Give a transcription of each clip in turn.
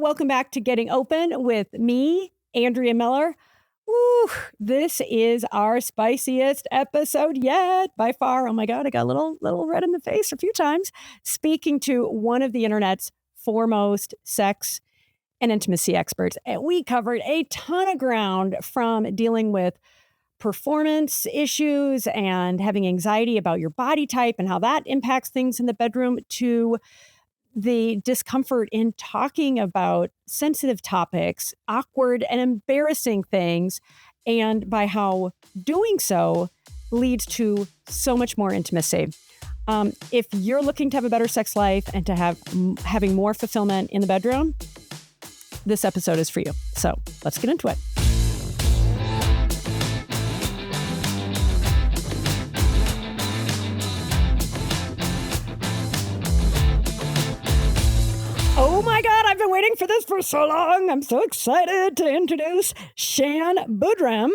Welcome back to Getting Open with me, Andrea Miller. Woo, this is our spiciest episode yet by far. Oh my God, I got a little red in the face a few times. Speaking to one of the internet's foremost sex and intimacy experts. And we covered a ton of ground, from dealing with performance issues and having anxiety about your body type and how that impacts things in the bedroom, to the discomfort in talking about sensitive topics, awkward and embarrassing things, and by how doing so leads to so much more intimacy. If you're looking to have a better sex life and to having more fulfillment in the bedroom, this episode is for you. So let's get into it. Oh my God, I've been waiting for this for so long. I'm so excited to introduce Shan Boodram.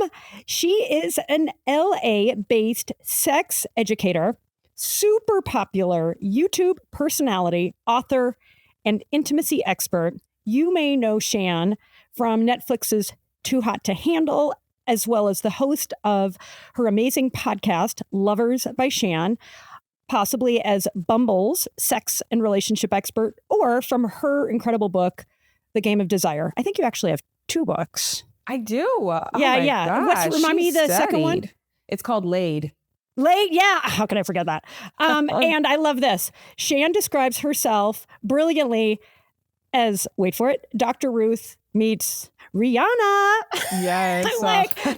She is an LA-based sex educator, super popular YouTube personality, author, and intimacy expert. You may know Shan from Netflix's Too Hot to Handle, as well as the host of her amazing podcast, Lovers by Shan, possibly as Bumble's sex and relationship expert, or from her incredible book, The Game of Desire. I think you actually have two books. I do. Yeah. Gosh, Remind me the second one. It's called Laid. Laid, yeah. How could I forget that? And I love this. Shan describes herself brilliantly as, wait for it, Dr. Ruth meets Rihanna. Yes.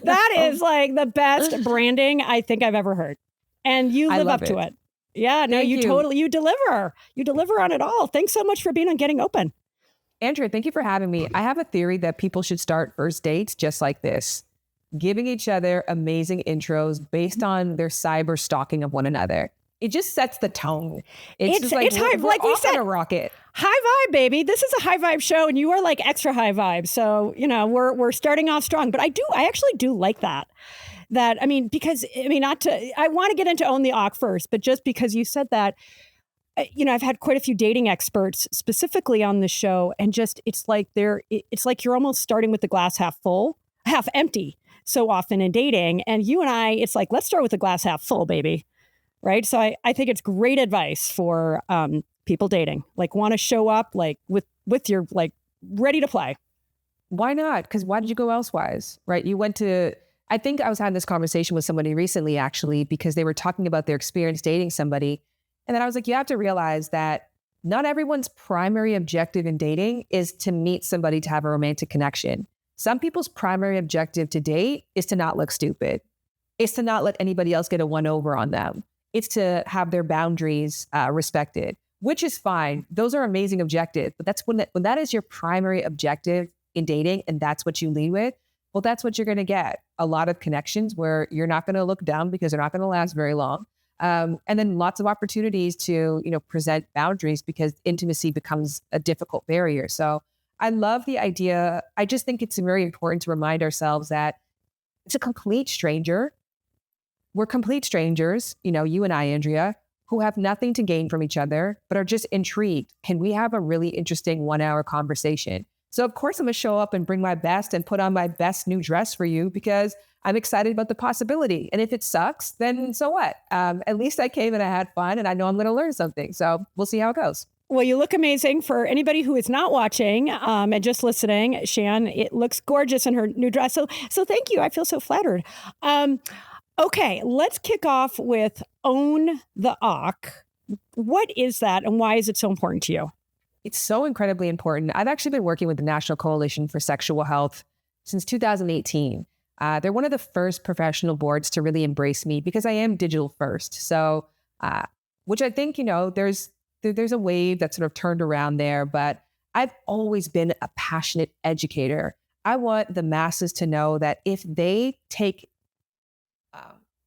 That is like the best branding I think I've ever heard. And you live up to it. Yeah, no, you deliver. You deliver on it all. Thanks so much for being on Getting Open. Andrea, thank you for having me. I have a theory that people should start first dates just like this, giving each other amazing intros based on their cyber stalking of one another. It just sets the tone. It's just like, high, we're like we said, on a rocket. High vibe, baby. This is a high vibe show, and you are like extra high vibe. So, we're starting off strong. But I actually do like that. I want to get into Own the Awk first, but just because you said that, I've had quite a few dating experts specifically on the show, and just, it's like you're almost starting with the glass half full, half empty so often in dating. And you and I, it's like, let's start with the glass half full, baby. Right. So I think it's great advice for people dating, like want to show up like with your like ready to play. Why not? Because why did you go elsewise? Right. I think I was having this conversation with somebody recently, actually, because they were talking about their experience dating somebody. And then I was like, you have to realize that not everyone's primary objective in dating is to meet somebody to have a romantic connection. Some people's primary objective to date is to not look stupid. It's to not let anybody else get a one-over on them. It's to have their boundaries respected, which is fine. Those are amazing objectives. But that's when that is your primary objective in dating, and that's what you lead with. Well, that's what you're going to get. A lot of connections where you're not going to look dumb because they're not going to last very long. And then lots of opportunities to, present boundaries because intimacy becomes a difficult barrier. So I love the idea. I just think it's very important to remind ourselves that it's a complete stranger. We're complete strangers, you and I, Andrea, who have nothing to gain from each other, but are just intrigued. Can we have a really interesting 1-hour conversation? So of course I'm going to show up and bring my best and put on my best new dress for you because I'm excited about the possibility. And if it sucks, then so what? At least I came and I had fun and I know I'm going to learn something. So we'll see how it goes. Well, you look amazing. For anybody who is not watching and just listening, Shan, it looks gorgeous in her new dress. So thank you. I feel so flattered. Okay, let's kick off with Own the Awk. What is that and why is it so important to you? It's so incredibly important. I've actually been working with the National Coalition for Sexual Health since 2018. They're one of the first professional boards to really embrace me because I am digital first. So, which I think, there's a wave that sort of turned around there, but I've always been a passionate educator. I want the masses to know that if they take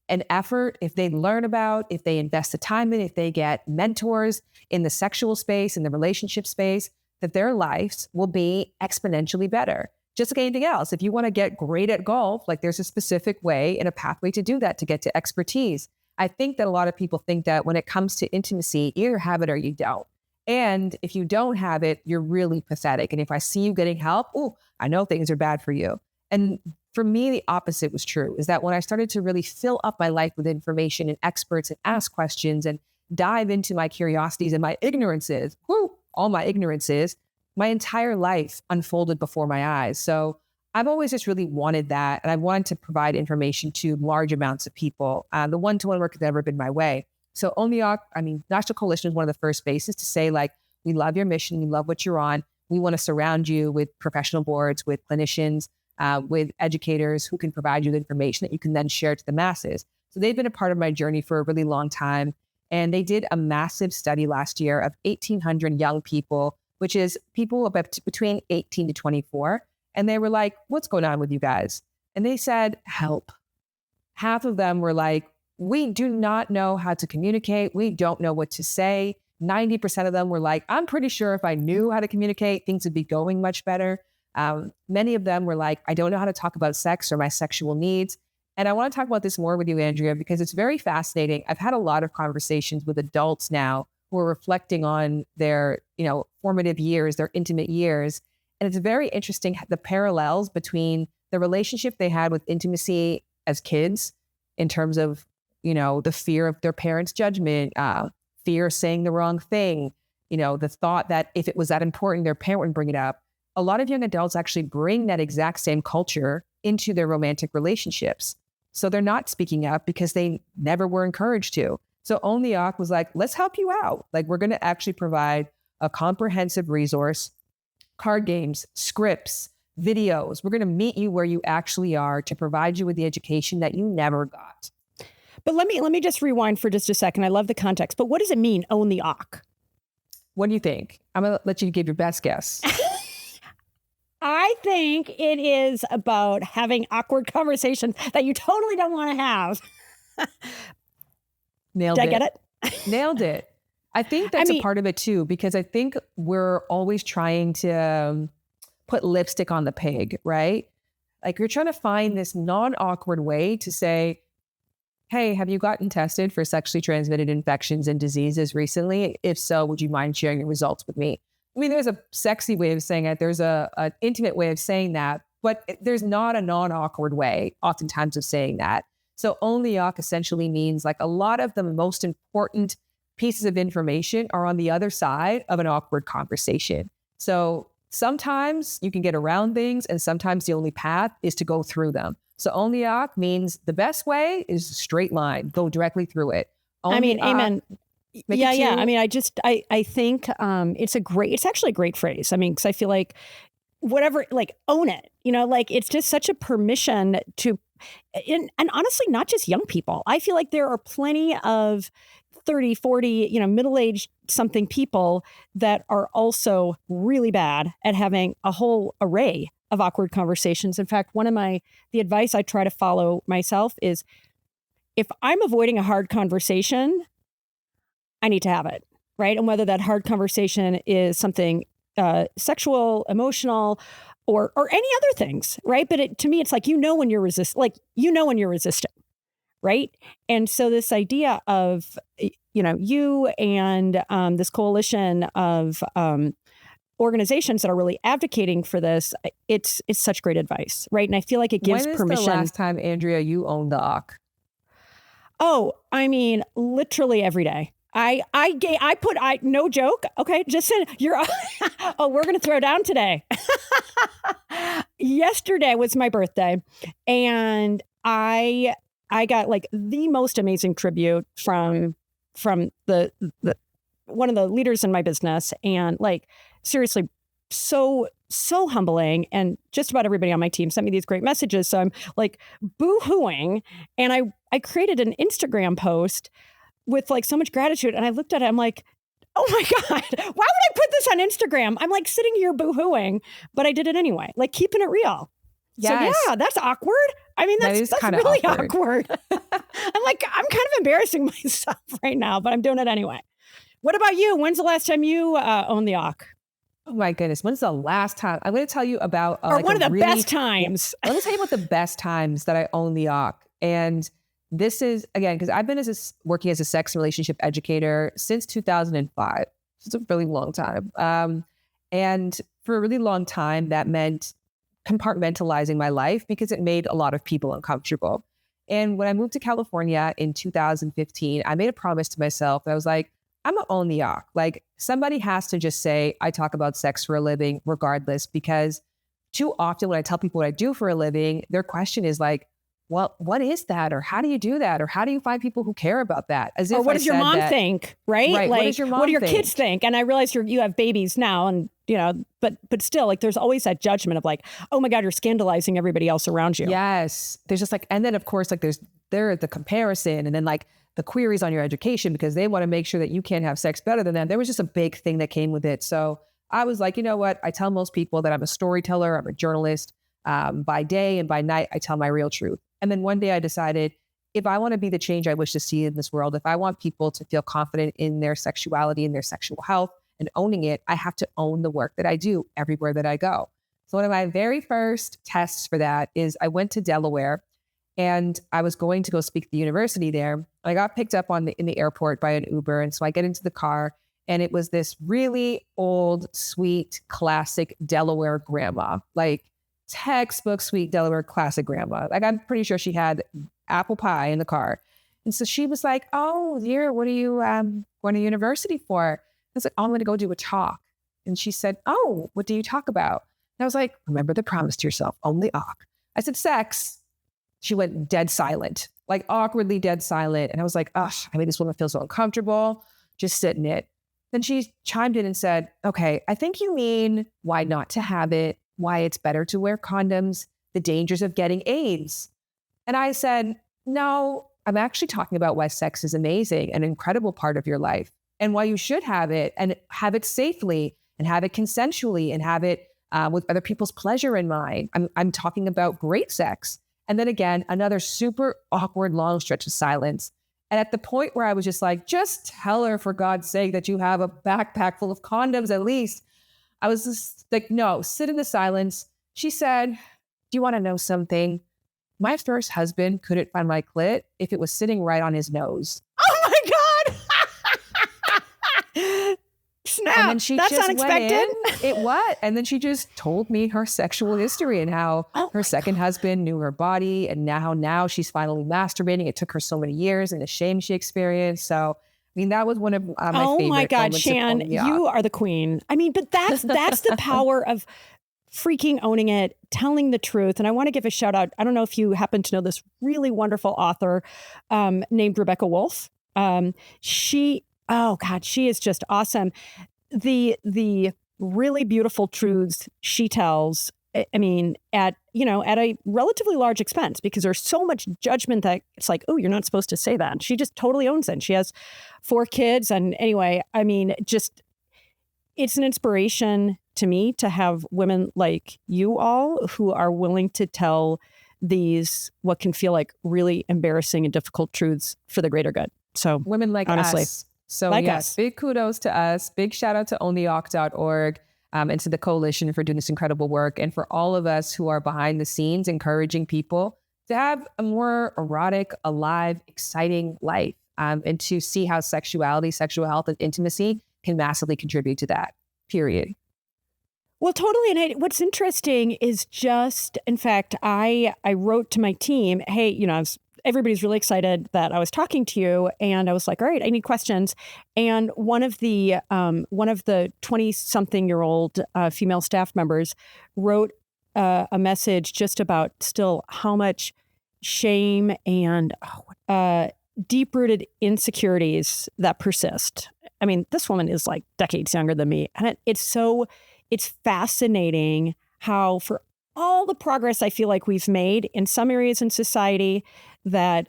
an effort, if they learn about, if they invest the time in, if they get mentors in the sexual space, in the relationship space, that their lives will be exponentially better. Just like anything else, if you want to get great at golf, like there's a specific way and a pathway to do that, to get to expertise. I think that a lot of people think that when it comes to intimacy, you either have it or you don't. And if you don't have it, you're really pathetic. And if I see you getting help, oh, I know things are bad for you. And for me, the opposite was true, is that when I started to really fill up my life with information and experts and ask questions and dive into my curiosities and my ignorances, all my ignorances, my entire life unfolded before my eyes. So I've always just really wanted that. And I wanted to provide information to large amounts of people. The one-to-one work has never been my way. So National Coalition is one of the first spaces to say, like, we love your mission. We love what you're on. We want to surround you with professional boards, with clinicians, with educators who can provide you the information that you can then share to the masses. So they've been a part of my journey for a really long time. And they did a massive study last year of 1,800 young people, which is people between 18 to 24. And they were like, what's going on with you guys? And they said, help. Half of them were like, we do not know how to communicate. We don't know what to say. 90% of them were like, I'm pretty sure if I knew how to communicate, things would be going much better. Many of them were like, I don't know how to talk about sex or my sexual needs. And I want to talk about this more with you, Andrea, because it's very fascinating. I've had a lot of conversations with adults now who are reflecting on their, formative years, their intimate years. And it's very interesting the parallels between the relationship they had with intimacy as kids in terms of, the fear of their parents' judgment, fear of saying the wrong thing, the thought that if it was that important, their parent wouldn't bring it up. A lot of young adults actually bring that exact same culture into their romantic relationships. So they're not speaking up because they never were encouraged to. So Own the Awk was like, let's help you out. Like, we're going to actually provide a comprehensive resource, card games, scripts, videos. We're going to meet you where you actually are to provide you with the education that you never got. But let me just rewind for just a second. I love the context, but what does it mean, Own the Awk? What do you think? I'm going to let you give your best guess. I think it is about having awkward conversations that you totally don't want to have. Nailed it. Did I get it? Nailed it. I think that's a part of it too, because I think we're always trying to put lipstick on the pig, right? Like, you're trying to find this non-awkward way to say, hey, have you gotten tested for sexually transmitted infections and diseases recently? If so, would you mind sharing your results with me? I mean, there's a sexy way of saying it. There's an intimate way of saying that, but there's not a non-awkward way oftentimes of saying that. So Own the Awk essentially means, like, a lot of the most important pieces of information are on the other side of an awkward conversation. So sometimes you can get around things, and sometimes the only path is to go through them. So Own the Awk means the best way is a straight line, go directly through it. Amen. Yeah. I think it's actually a great phrase. I mean, because I feel like own it, it's just such a permission to, and honestly, not just young people. I feel like there are plenty of 30, 40, middle-aged something people that are also really bad at having a whole array of awkward conversations. In fact, the advice I try to follow myself is, if I'm avoiding a hard conversation, I need to have it, right? And whether that hard conversation is something sexual, emotional, or any other things, right? But to me, it's like, when you're resisting, right? And so this idea of, you and this coalition of organizations that are really advocating for this, it's such great advice, right? And I feel like it gives permission. When is the last time, Andrea, you owned the Awk? Oh, I mean, literally every day. No joke. Okay. Just said we're going to throw down today. Yesterday was my birthday, and I got like the most amazing tribute from the one of the leaders in my business, and like, seriously, so humbling. And just about everybody on my team sent me these great messages. So I'm like boo-hooing, and I created an Instagram post with like so much gratitude. And I looked at it, I'm like, oh my God, why would I put this on Instagram? I'm like sitting here boo-hooing, but I did it anyway, like keeping it real. Yes. So yeah, that's awkward. I mean, that's really awkward. I'm kind of embarrassing myself right now, but I'm doing it anyway. What about you? When's the last time you owned the Awk? Oh my goodness. When's the last time? I'm going to tell you about one of the best times. Let me tell you about the best times that I owned the Awk. And this is, again, because I've been working as a sex relationship educator since 2005. It's a really long time. And for a really long time, that meant compartmentalizing my life because it made a lot of people uncomfortable. And when I moved to California in 2015, I made a promise to myself. I was like, I'm gonna own the arc. Like, somebody has to just say, I talk about sex for a living regardless, because too often when I tell people what I do for a living, their question is like, well, what is that? Or how do you do that? Or how do you find people who care about that? As if or what I does your said mom that, think, right? Right. Like, What does your mom what do your think? kids think? And I realize you have babies now, and but still, like, there's always that judgment of like, oh my God, you're scandalizing everybody else around you. Yes. There's just like, and then of course, like there the comparison, and then like the queries on your education because they want to make sure that you can't have sex better than them. There was just a big thing that came with it. So I was like, you know what? I tell most people that I'm a storyteller, I'm a journalist. By day and by night, I tell my real truth. And then one day I decided, if I want to be the change I wish to see in this world, if I want people to feel confident in their sexuality and their sexual health and owning it, I have to own the work that I do everywhere that I go. So one of my very first tests for that is I went to Delaware, and I was going to go speak at the university there. I got picked up in the airport by an Uber. And so I get into the car, and it was this really old, sweet, classic Delaware grandma, like textbook sweet Delaware classic grandma. Like, I'm pretty sure she had apple pie in the car. And so she was like, oh, dear, what are you going to university for? I was like, oh, I'm going to go do a talk. And she said, oh, what do you talk about? And I was like, remember the promise to yourself, only awk. I said, sex. She went dead silent, like awkwardly dead silent. And I was like, ugh, I made this woman feel so uncomfortable. Just sit in it. Then she chimed in and said, okay, I think you mean why not to have it, why it's better to wear condoms, the dangers of getting AIDS. And I said, no, I'm actually talking about why sex is amazing, an incredible part of your life, and why you should have it and have it safely and have it consensually and have it with other people's pleasure in mind. I'm talking about great sex. And then again, another super awkward long stretch of silence. And at the point where I was just like, just tell her for God's sake that you have a backpack full of condoms at least. I was just like, no, sit in the silence. She said, do you want to know something? My first husband couldn't find my clit if it was sitting right on his nose. Oh my God. Snap. And then she That's just unexpected. went in. It what? And then she just told me her sexual history and how her second husband knew her body, and now she's finally masturbating. It took her so many years, and the shame she experienced. So, I mean, that was one of my favorite. Oh my God, moments of Shan, owning the arc. you are the queen. I mean, but that's the power of freaking owning it, telling the truth. And I want to give a shout out. I don't know if you happen to know this really wonderful author named Rebecca Wolf. Oh God, she is just awesome. The really beautiful truths she tells, I mean, at a relatively large expense, because there's so much judgment that it's like, oh, you're not supposed to say that. She just totally owns it. She has 4 kids. And anyway, I mean, just, it's an inspiration to me to have women like you all who are willing to tell these, what can feel like really embarrassing and difficult truths for the greater good. So women like honestly, us. So like yes, us. big kudos to us. Big shout out to owntheawk.org and to the coalition for doing this incredible work, and for all of us who are behind the scenes encouraging people to have a more erotic, alive, exciting life, and to see how sexuality, sexual health, and intimacy can massively contribute to that, period. Well, totally. And what's interesting is just, in fact, I wrote to my team, hey, everybody's really excited that I was talking to you. And I was like, all right, I need questions. And one of the 20-something-year-old female staff members wrote a message just about still how much shame and deep-rooted insecurities that persist. I mean, this woman is like decades younger than me. And it's fascinating how, for all the progress I feel like we've made in some areas in society, that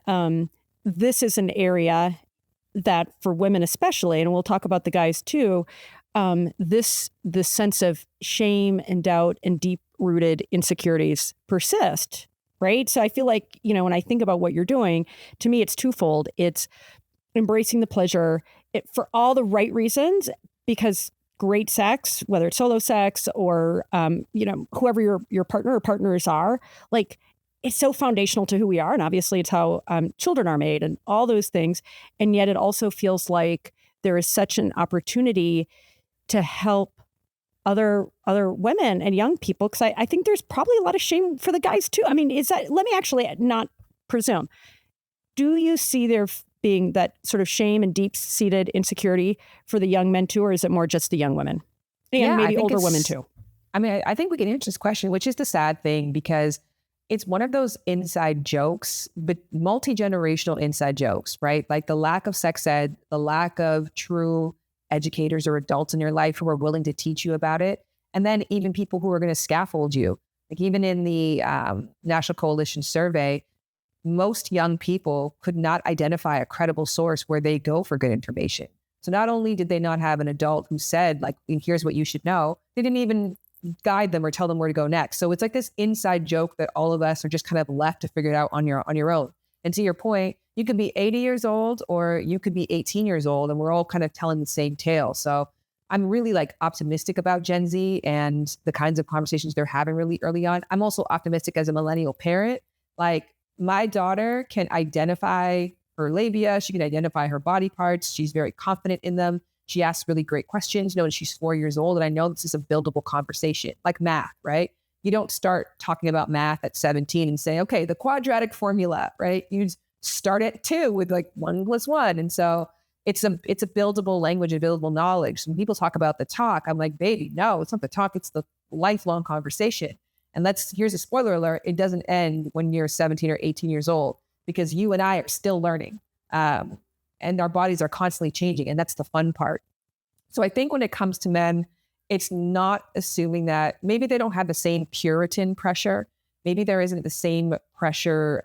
this is an area that for women especially, and we'll talk about the guys too, this sense of shame and doubt and deep-rooted insecurities persist, right? So I feel like, when I think about what you're doing, to me, it's twofold. It's embracing the pleasure for all the right reasons, because great sex, whether it's solo sex or, whoever your partner or partners are, like, it's so foundational to who we are. And obviously it's how children are made and all those things. And yet it also feels like there is such an opportunity to help other women and young people, because I think there's probably a lot of shame for the guys too. I mean, let me actually not presume. Do you see there being that sort of shame and deep-seated insecurity for the young men too, or is it more just the young women? And maybe older women too. I mean, I think we can answer this question, which is the sad thing, because it's one of those inside jokes, but multi-generational inside jokes, right? Like the lack of sex ed, the lack of true educators or adults in your life who are willing to teach you about it. And then even people who are going to scaffold you. Like even in the National Coalition survey, most young people could not identify a credible source where they go for good information. So not only did they not have an adult who said, like, here's what you should know, they didn't even guide them or tell them where to go next. So it's like this inside joke that all of us are just kind of left to figure it out on your own. And to your point, you could be 80 years old or you could be 18 years old, and we're all kind of telling the same tale. So I'm really like optimistic about Gen Z and the kinds of conversations they're having really early on. I'm also optimistic as a millennial parent. Like my daughter can identify her labia. She can identify her body parts. She's very confident in them. She asks really great questions, and she's 4 years old. And I know this is a buildable conversation, like math, right? You don't start talking about math at 17 and say, okay, the quadratic formula, right? You start at 2 with like 1 + 1. And so it's a buildable language and buildable knowledge. So when people talk about the talk, I'm like, baby, no, it's not the talk. It's the lifelong conversation. And here's a spoiler alert. It doesn't end when you're 17 or 18 years old, because you and I are still learning. And our bodies are constantly changing. And that's the fun part. So I think when it comes to men, it's not assuming that maybe they don't have the same Puritan pressure. Maybe there isn't the same pressure,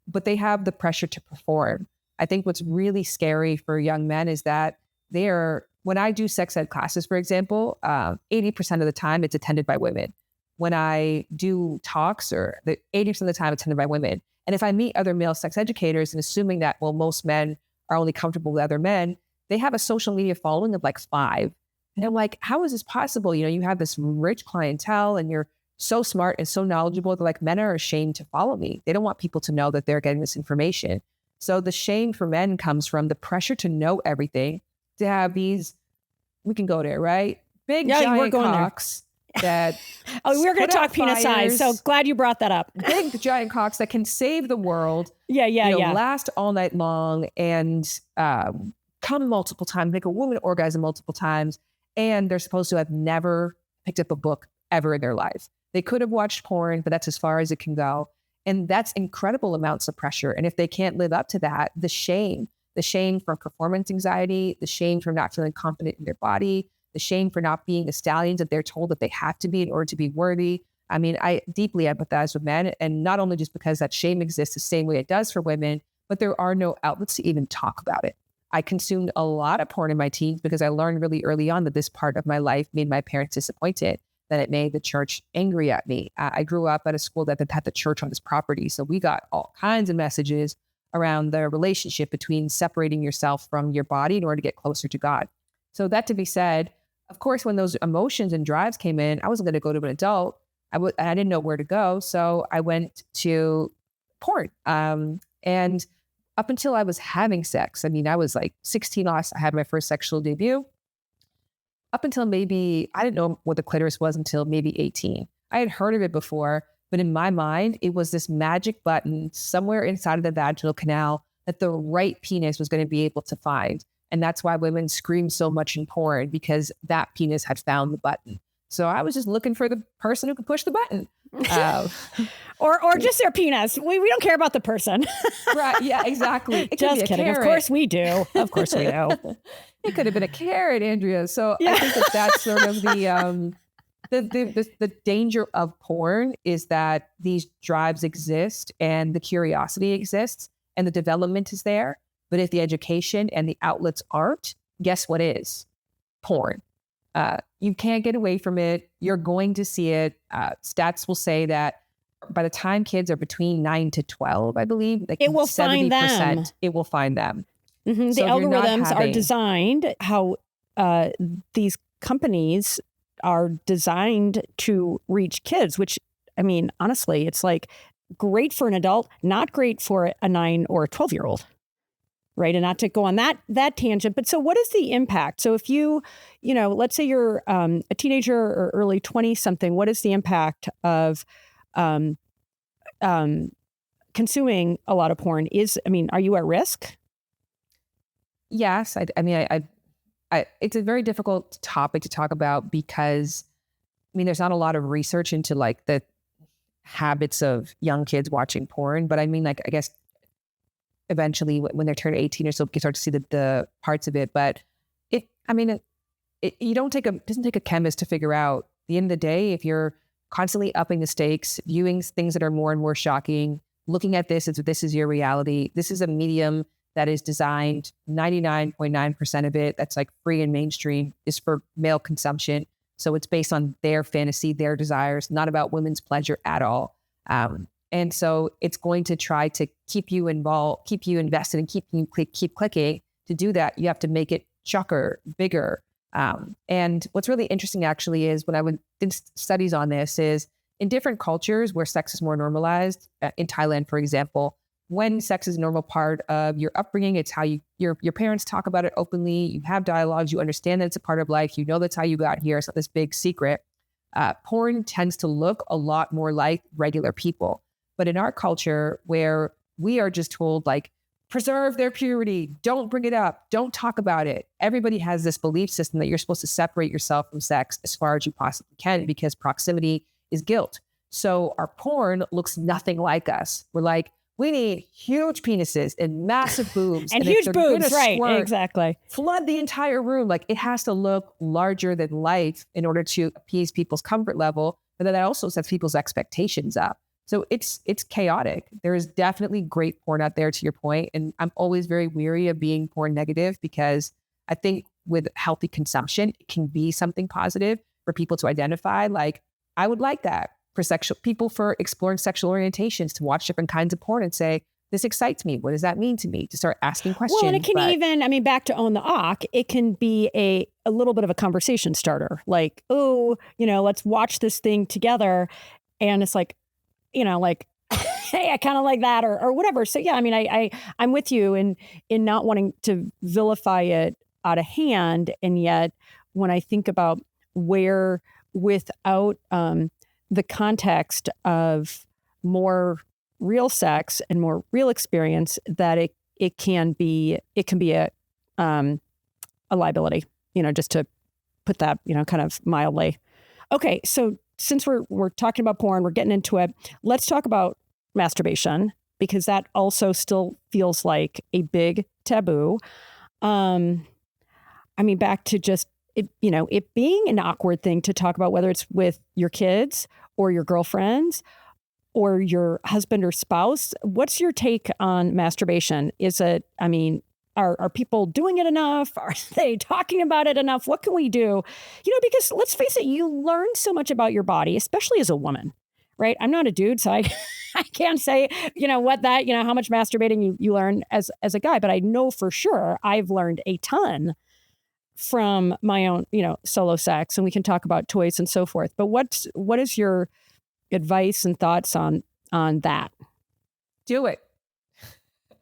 but they have the pressure to perform. I think what's really scary for young men is that when I do sex ed classes, for example, 80% of the time it's attended by women. When I do talks, 80% of the time it's attended by women. And if I meet other male sex educators, and assuming that, well, most men are only comfortable with other men, they have a social media following of like 5. And I'm like, how is this possible? You have this rich clientele and you're so smart and so knowledgeable. They're like, men are ashamed to follow me. They don't want people to know that they're getting this information. So the shame for men comes from the pressure to know everything, to have these, we can go there, right? Big giant cocks that we're going to talk penis size. So glad you brought that up. Big giant cocks that can save the world. Last all night long and come multiple times, make a woman orgasm multiple times. And they're supposed to have never picked up a book ever in their life. They could have watched porn, but that's as far as it can go. And that's incredible amounts of pressure. And if they can't live up to that, the shame from performance anxiety, the shame from not feeling confident in their body, the shame for not being the stallions that they're told that they have to be in order to be worthy. I mean, I deeply empathize with men, and not only just because that shame exists the same way it does for women, but there are no outlets to even talk about it. I consumed a lot of porn in my teens because I learned really early on that this part of my life made my parents disappointed, that it made the church angry at me. I grew up at a school that had the church on its property. So we got all kinds of messages around the relationship between separating yourself from your body in order to get closer to God. So that to be said, of course, when those emotions and drives came in, I wasn't going to go to an adult. I didn't know where to go. So I went to porn. And up until I was having sex, I mean, I was like 16, I had my first sexual debut. Up until maybe, I didn't know what the clitoris was until maybe 18. I had heard of it before, but in my mind, it was this magic button somewhere inside of the vaginal canal that the right penis was going to be able to find. And that's why women scream so much in porn, because that penis had found the button. So I was just looking for the person who could push the button. Or just their penis. We don't care about the person. Right. Yeah, exactly. Just kidding. Carrot. Of course we do. Of course we do. It could have been a carrot, Andrea. So I think that's sort of the danger of porn, is that these drives exist and the curiosity exists and the development is there. But if the education and the outlets aren't, guess what is? Porn. You can't get away from it. You're going to see it. Stats will say that by the time kids are between 9 to 12, I believe, like it will 70%, find them. It will find them. Mm-hmm. So the algorithms are designed how these companies are designed to reach kids, which, I mean, honestly, it's like great for an adult, not great for a 9 or a 12-year-old. right? And not to go on that tangent, but so what is the impact? So if let's say you're a teenager or early 20 something, what is the impact of um, consuming a lot of porn? Are you at risk? Yes. It's a very difficult topic to talk about because, there's not a lot of research into like the habits of young kids watching porn. But I guess eventually when they're turned 18 or so, you can start to see the parts of it. But it doesn't take a chemist to figure out. At the end of the day, if you're constantly upping the stakes, viewing things that are more and more shocking, looking at this as this is your reality, this is a medium that is designed 99.9% of it, that's like free and mainstream, is for male consumption. So it's based on their fantasy, their desires, not about women's pleasure at all. And so it's going to try to keep you involved, keep you invested, and keep clicking. To do that, you have to make it shocker, bigger. And what's really interesting actually is when I did studies on this is in different cultures where sex is more normalized, in Thailand, for example, when sex is a normal part of your upbringing, it's how your parents talk about it openly. You have dialogues. You understand that it's a part of life. You know that's how you got here. It's not this big secret. Porn tends to look a lot more like regular people. But in our culture, where we are just told like, preserve their purity, don't bring it up, don't talk about it. Everybody has this belief system that you're supposed to separate yourself from sex as far as you possibly can because proximity is guilt. So our porn looks nothing like us. We're like, we need huge penises and massive boobs. and huge boobs, right, squirt, exactly. Flood the entire room. Like it has to look larger than life in order to appease people's comfort level. But then that also sets people's expectations up. So it's chaotic. There is definitely great porn out there, to your point. And I'm always very weary of being porn negative because I think with healthy consumption, it can be something positive for people to identify. Like, I would like that for exploring sexual orientations to watch different kinds of porn and say, this excites me. What does that mean to me? To start asking questions. Well, and it can back to Own the Awk, it can be a little bit of a conversation starter. Like, oh, let's watch this thing together. And it's like, hey, I kind of like that or whatever. So yeah, I'm with you in not wanting to vilify it out of hand. And yet when I think about where without the context of more real sex and more real experience, that it can be a liability, just to put that, kind of mildly. Okay. So since we're talking about porn, we're getting into it. Let's talk about masturbation, because that also still feels like a big taboo. Back to just it being an awkward thing to talk about, whether it's with your kids or your girlfriends or your husband or spouse. What's your take on masturbation? Is it, are people doing it enough? Are they talking about it enough? What can we do? Because let's face it, you learn so much about your body, especially as a woman, right? I'm not a dude, so I can't say, how much masturbating you learn as a guy, but I know for sure I've learned a ton from my own, solo sex, and we can talk about toys and so forth. But what is your advice and thoughts on that? Do it.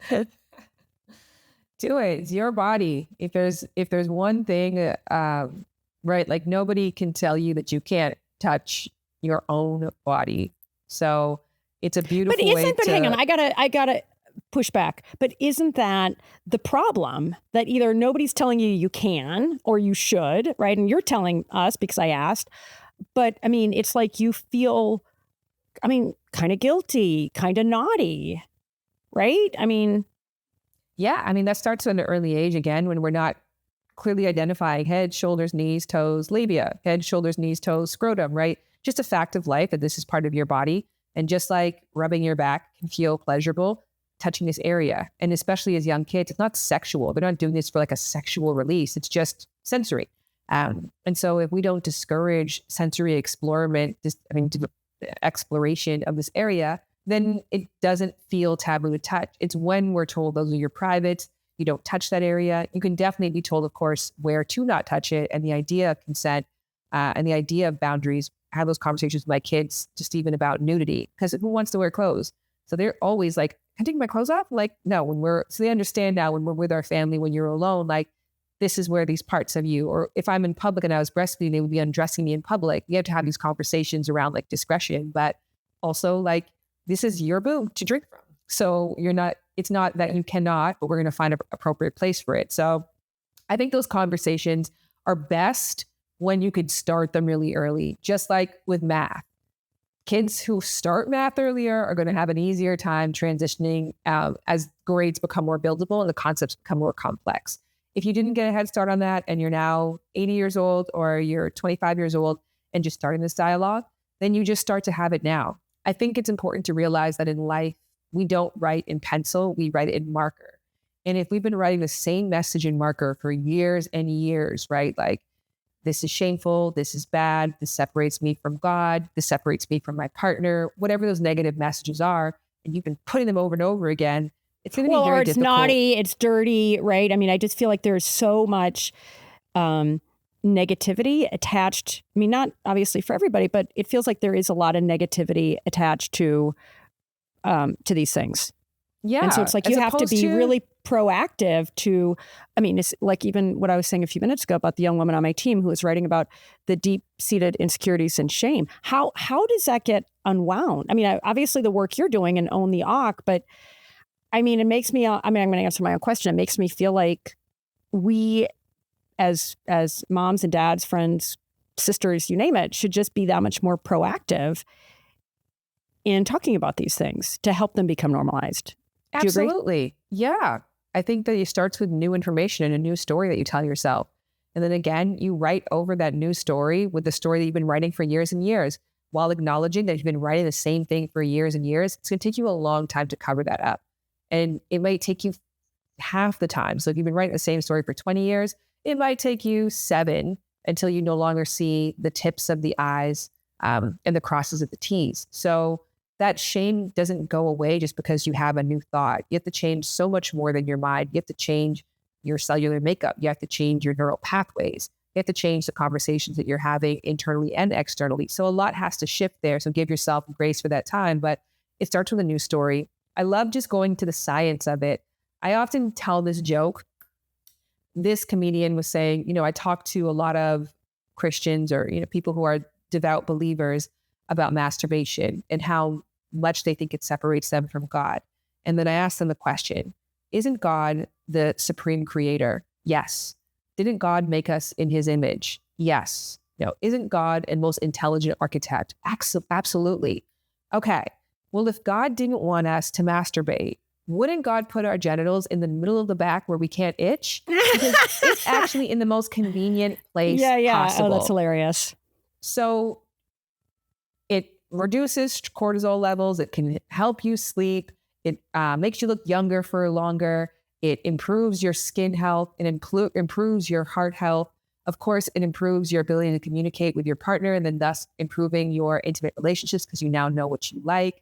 Do it. It's your body. If there's one thing, right, like nobody can tell you that you can't touch your own body. So it's a beautiful way to... hang on, I gotta push back. But isn't that the problem, that either nobody's telling you can or you should, right? And you're telling us because I asked. But it's like you feel, kind of guilty, kind of naughty, right? Yeah, that starts at an early age again, when we're not clearly identifying head, shoulders, knees, toes, labia, head, shoulders, knees, toes, scrotum, right? Just a fact of life that this is part of your body. And just like rubbing your back can feel pleasurable, touching this area, and especially as young kids, it's not sexual. They're not doing this for like a sexual release. It's just sensory. And so if we don't discourage sensory exploration of this area, then it doesn't feel taboo to touch. It's when we're told those are your privates, you don't touch that area. You can definitely be told, of course, where to not touch it, and the idea of consent and the idea of boundaries. I have those conversations with my kids, just even about nudity, because who wants to wear clothes? So they're always like, can I take my clothes off? Like, no, so they understand now when we're with our family, when you're alone, like, this is where these parts of you, or if I'm in public and I was breastfeeding, they would be undressing me in public. You have to have these conversations around like discretion, but also like, this is your boob to drink from. So it's not that you cannot, but we're going to find an appropriate place for it. So I think those conversations are best when you could start them really early, just like with math. Kids who start math earlier are going to have an easier time transitioning as grades become more buildable and the concepts become more complex. If you didn't get a head start on that and you're now 80 years old or you're 25 years old and just starting this dialogue, then you just start to have it now. I think it's important to realize that in life, we don't write in pencil, we write it in marker. And if we've been writing the same message in marker for years and years, right? Like, this is shameful, this is bad, this separates me from God, this separates me from my partner, whatever those negative messages are, and you've been putting them over and over again, it's going to be very or it's difficult. naughty, it's dirty, right? I mean, I just feel like there's so much negativity attached. I mean, not obviously for everybody, but it feels like there is a lot of negativity attached to these things. Yeah. And so it's like you have to be really proactive to, I mean, it's like even what I was saying a few minutes ago about the young woman on my team who was writing about the deep-seated insecurities and shame. How does that get unwound? I mean, obviously the work you're doing and own the AASECT, but I mean, it makes me, I'm going to answer my own question. It makes me feel like we as moms and dads, friends, sisters, you name it, should just be that much more proactive in talking about these things to help them become normalized. Do you agree? Absolutely. Yeah. I think that it starts with new information and a new story that you tell yourself. And then again, you write over that new story with the story that you've been writing for years and years, while acknowledging that you've been writing the same thing for years and years. It's going to take you a long time to cover that up. And it might take you half the time. So if you've been writing the same story for 20 years, it might take you 7 until you no longer see the tips of the I's and the crosses of the T's. So that shame doesn't go away just because you have a new thought. You have to change so much more than your mind. You have to change your cellular makeup. You have to change your neural pathways. You have to change the conversations that you're having internally and externally. So a lot has to shift there. So give yourself grace for that time. But it starts with a new story. I love just going to the science of it. I often tell this joke. This comedian was saying, I talk to a lot of Christians or, people who are devout believers about masturbation and how much they think it separates them from God. And then I asked them the question, isn't God the supreme creator? Yes. Didn't God make us in his image? Yes. Isn't God a most intelligent architect? Absolutely. Okay. Well, if God didn't want us to masturbate, wouldn't God put our genitals in the middle of the back where we can't itch? Because it's actually in the most convenient place possible. Oh, that's hilarious. So it reduces cortisol levels. It can help you sleep. It makes you look younger for longer. It improves your skin health. It improves your heart health. Of course, it improves your ability to communicate with your partner and then thus improving your intimate relationships because you now know what you like.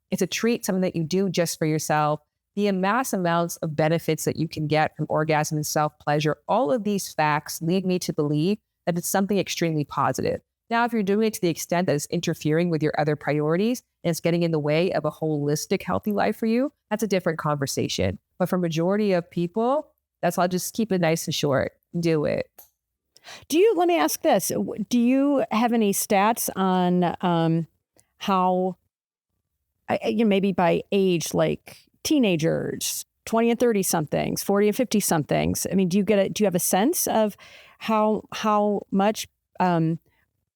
It's a treat, something that you do just for yourself. The mass amounts of benefits that you can get from orgasm and self-pleasure, all of these facts lead me to believe that it's something extremely positive. Now, if you're doing it to the extent that it's interfering with your other priorities and it's getting in the way of a holistic, healthy life for you, that's a different conversation. But for majority of people, I'll just keep it nice and short. Do it. Let me ask this. Do you have any stats on how, maybe by age, like teenagers, 20 and 30 somethings, 40 and 50 somethings? I mean, do you have a sense of how much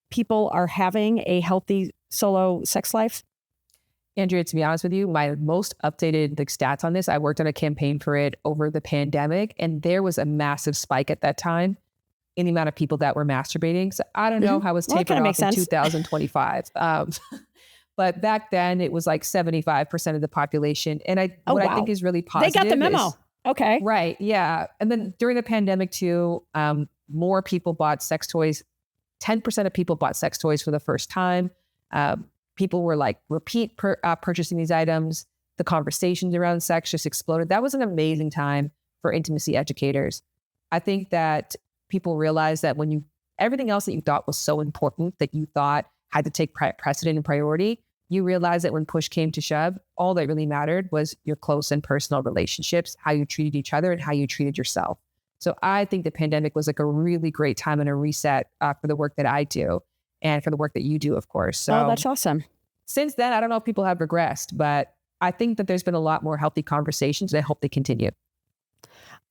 people are having a healthy solo sex life? Andrea, to be honest with you, my most updated stats on this, I worked on a campaign for it over the pandemic, and there was a massive spike at that time in the amount of people that were masturbating. So I don't know how it's taken off in 2025. But back then it was like 75% of the population. And I think is really positive. They got the memo. Okay. Right. Yeah. And then during the pandemic too, more people bought sex toys. 10% of people bought sex toys for the first time. People were like repeat purchasing these items. The conversations around sex just exploded. That was an amazing time for intimacy educators. I think that people realize that when everything else that you thought was so important that you thought had to take precedent and priority, you realize that when push came to shove, all that really mattered was your close and personal relationships, how you treated each other and how you treated yourself. So I think the pandemic was like a really great time and a reset for the work that I do and for the work that you do, of course. So that's awesome. Since then, I don't know if people have regressed, but I think that there's been a lot more healthy conversations, and I hope they continue.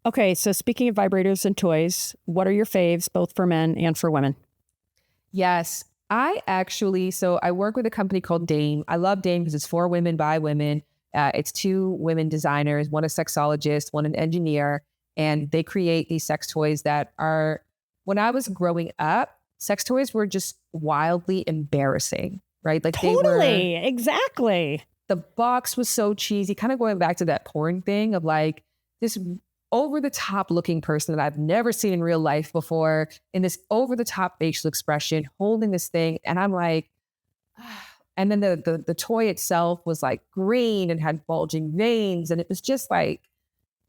Okay, so speaking of vibrators and toys, what are your faves, both for men and for women? Yes, so I work with a company called Dame. I love Dame because it's for women by women. It's 2 women designers, one a sexologist, one an engineer, and they create these sex toys that are, when I was growing up, sex toys were just wildly embarrassing, right? Like Totally, exactly. The box was so cheesy, kind of going back to that porn thing of like this over-the-top looking person that I've never seen in real life before in this over-the-top facial expression, holding this thing. And I'm like, and then the toy itself was like green and had bulging veins. And it was just like,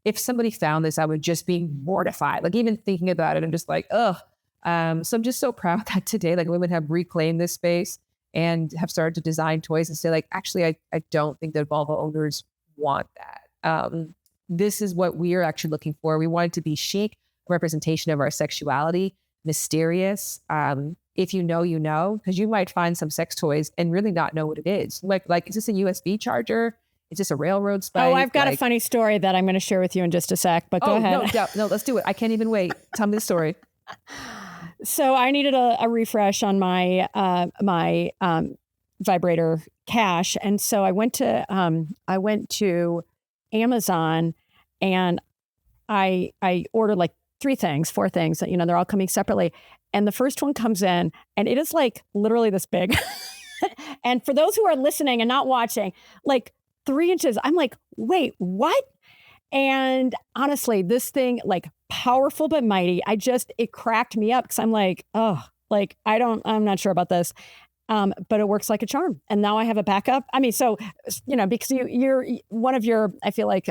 if somebody found this, I would just be mortified. Like even thinking about it, I'm just like, ugh. So I'm just so proud that today, like women have reclaimed this space and have started to design toys and say like, actually, I don't think that vulva owners want that. This is what we are actually looking for. We want it to be chic, representation of our sexuality, mysterious. If you know, because you might find some sex toys and really not know what it is. Like, is this a USB charger? Is this a railroad spike? Oh, I've got a funny story that I'm going to share with you in just a sec, but go ahead. No, let's do it. I can't even wait. Tell me the story. So I needed a refresh on my vibrator cache, and so I went to Amazon, and I ordered like 4 things. They're all coming separately, and the first one comes in, and it is like literally this big. And for those who are listening and not watching, like 3 inches. I'm like, wait, what? And honestly, this thing, like powerful but mighty, it cracked me up because I'm like, oh, like I'm not sure about this. But it works like a charm. And now I have a backup. I mean, so, because you're one of your, I feel like,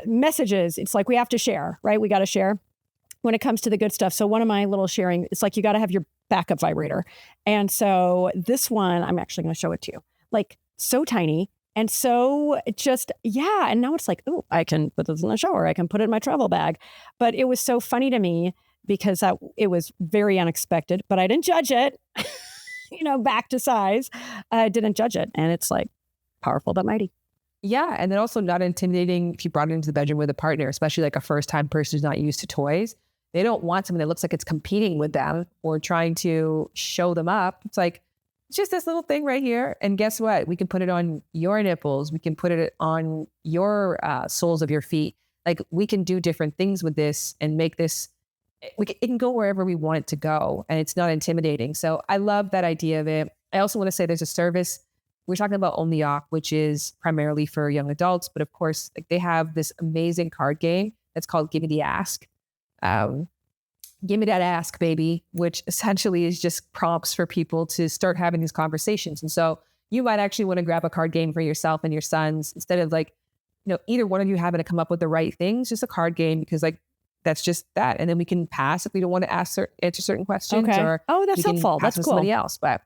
messages, it's like we have to share, right? We got to share when it comes to the good stuff. So one of my little sharing, it's like you got to have your backup vibrator. And so this one, I'm actually going to show it to you. Like so tiny. And so and now it's like, oh, I can put this in the shower. I can put it in my travel bag. But it was so funny to me because it was very unexpected, but I didn't judge it, back to size. I didn't judge it. And it's like powerful but mighty. Yeah. And then also not intimidating if you brought it into the bedroom with a partner, especially like a first-time person who's not used to toys. They don't want something that looks like it's competing with them or trying to show them up. It's like, it's just this little thing right here. And guess what? We can put it on your nipples. We can put it on your soles of your feet. Like we can do different things with this and make this, it can go wherever we want it to go. And it's not intimidating. So I love that idea of it. I also want to say there's a service. We're talking about OmniOc, which is primarily for young adults. But of course, like they have this amazing card game that's called Give Me the Ask. Give me that ask, baby, which essentially is just prompts for people to start having these conversations. And so you might actually want to grab a card game for yourself and your sons instead of like, either one of you having to come up with the right things, just a card game, because like, that's just that. And then we can pass if we don't want to answer certain questions. Okay. Or that's helpful. That's cool. Somebody else. But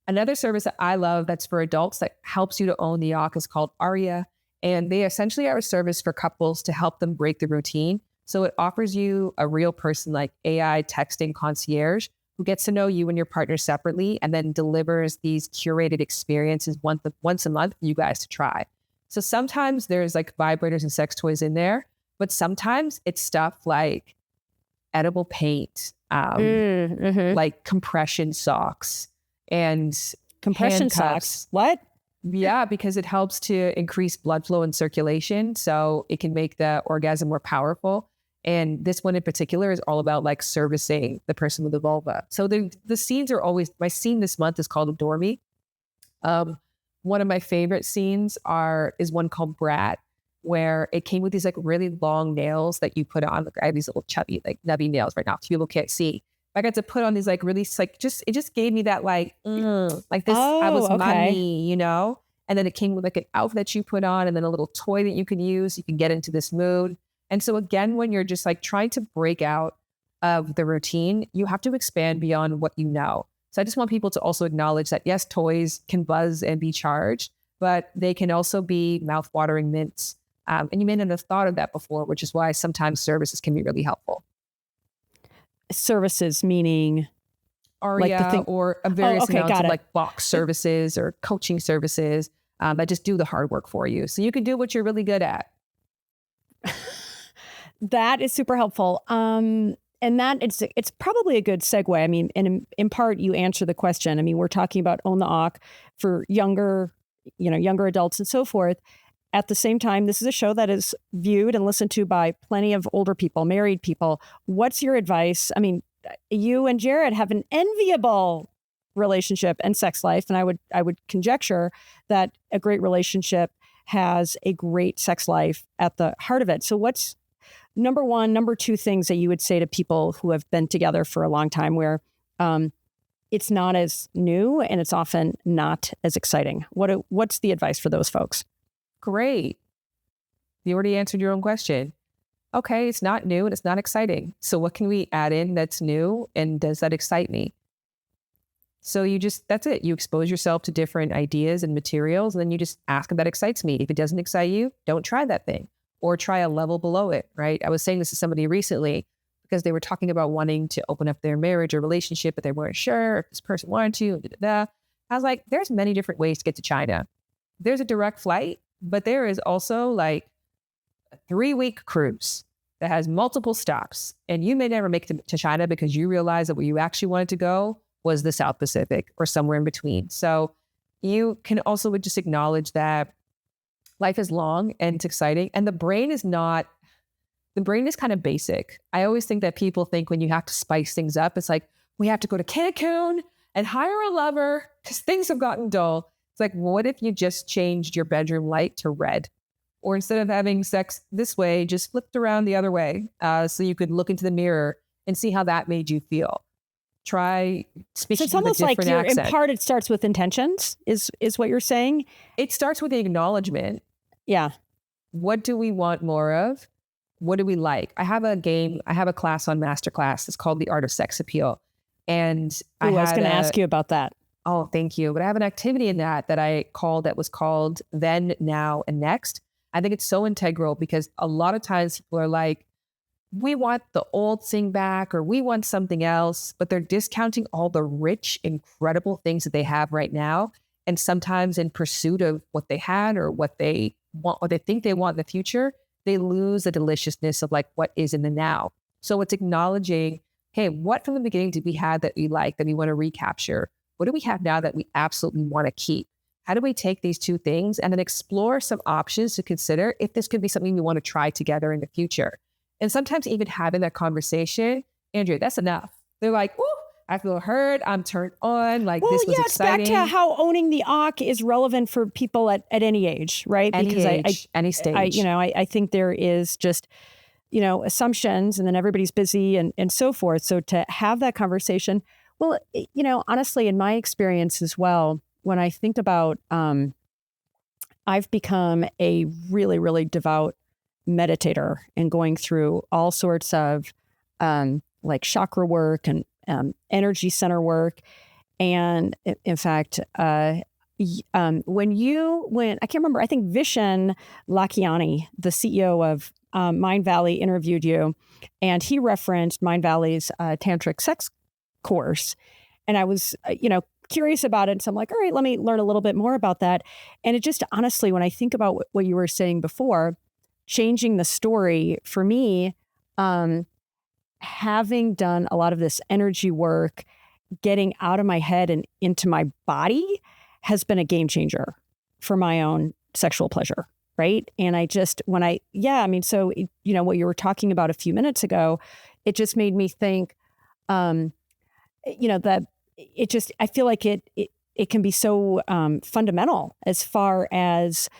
another service that I love that's for adults that helps you to own the OC is called Aria. And they essentially are a service for couples to help them break the routine. So it offers you a real person like AI texting concierge who gets to know you and your partner separately and then delivers these curated experiences once a month for you guys to try. So sometimes there's like vibrators and sex toys in there, but sometimes it's stuff like edible paint, like compression socks and compression handcuffs. Socks. What? Yeah, because it helps to increase blood flow and circulation. So it can make the orgasm more powerful. And this one in particular is all about like servicing the person with the vulva. So the scenes are always, my scene this month is called Adore Me. One of my favorite scenes is one called Brat, where it came with these like really long nails that you put on. Like I have these little chubby, like nubby nails right now. People can't see. I got to put on these like really like it just gave me that like this. I was mommy, And then it came with like an outfit that you put on, and then a little toy that you can use. You can get into this mood. And so again, when you're just like trying to break out of the routine, you have to expand beyond what you know. So I just want people to also acknowledge that, yes, toys can buzz and be charged, but they can also be mouth-watering mints. And you may not have thought of that before, which is why sometimes services can be really helpful. Services meaning like the ARIA thing. or a various amounts got of it. like box services or coaching services that just do the hard work for you. So you can do what you're really good at. That is super helpful. And that it's probably a good segue. I mean, and in part you answer the question. I mean, we're talking about Own the Awk for younger adults and so forth. At the same time, this is a show that is viewed and listened to by plenty of older people, married people. What's your advice? I mean, you and Jared have an enviable relationship and sex life, and I would conjecture that a great relationship has a great sex life at the heart of it. So what's number one, number two things that you would say to people who have been together for a long time where it's not as new and it's often not as exciting? What's the advice for those folks? Great. You already answered your own question. Okay, it's not new and it's not exciting. So what can we add in that's new and does that excite me? So that's it. You expose yourself to different ideas and materials, and then you just ask if that excites me. If it doesn't excite you, don't try that thing or try a level below it, right? I was saying this to somebody recently because they were talking about wanting to open up their marriage or relationship, but they weren't sure if this person wanted to. I was like, there's many different ways to get to China. There's a direct flight, but there is also like a 3-week cruise that has multiple stops. And you may never make it to China because you realize that where you actually wanted to go was the South Pacific or somewhere in between. So you can also just acknowledge that life is long and it's exciting. And the brain is kind of basic. I always think that people think when you have to spice things up, it's like, we have to go to Cancun and hire a lover because things have gotten dull. It's like, what if you just changed your bedroom light to red? Or instead of having sex this way, just flipped around the other way so you could look into the mirror and see how that made you feel. Try speaking with a different accent. So it's almost like in part it starts with intentions, is what you're saying? It starts with the acknowledgement. Yeah. What do we want more of? What do we like? I have a class on Masterclass. It's called The Art of Sex Appeal. And I was going to ask you about that. Oh, thank you. But I have an activity in that was called Then, Now, and Next. I think it's so integral because a lot of times people are like, we want the old thing back or we want something else, but they're discounting all the rich, incredible things that they have right now. And sometimes in pursuit of what they had or what they want, what they think they want in the future, they lose the deliciousness of like what is in the now. So it's acknowledging, hey, what from the beginning did we have that we like, that we want to recapture? What do we have now that we absolutely want to keep? How do we take these two things and then explore some options to consider if this could be something we want to try together in the future? And sometimes even having that conversation, Andrea, that's enough. They're like, ooh, I feel heard. I'm turned on. Like, this was exciting. It's back to how owning the awk is relevant for people at any age, right? Any stage. I think there is just, assumptions and then everybody's busy and so forth. So to have that conversation, well, honestly, in my experience as well, when I think about, I've become a really, really devout meditator and going through all sorts of like chakra work and energy center work. And in fact, when I can't remember, I think Vishen Lakhiani, the CEO of Mind Valley, interviewed you, and he referenced Mind Valley's tantric sex course. And I was, curious about it. So I'm like, all right, let me learn a little bit more about that. And it just honestly, when I think about what you were saying before, changing the story for me, having done a lot of this energy work, getting out of my head and into my body has been a game changer for my own sexual pleasure. Right. And what you were talking about a few minutes ago, it just made me think, that I feel like it can be so fundamental as far as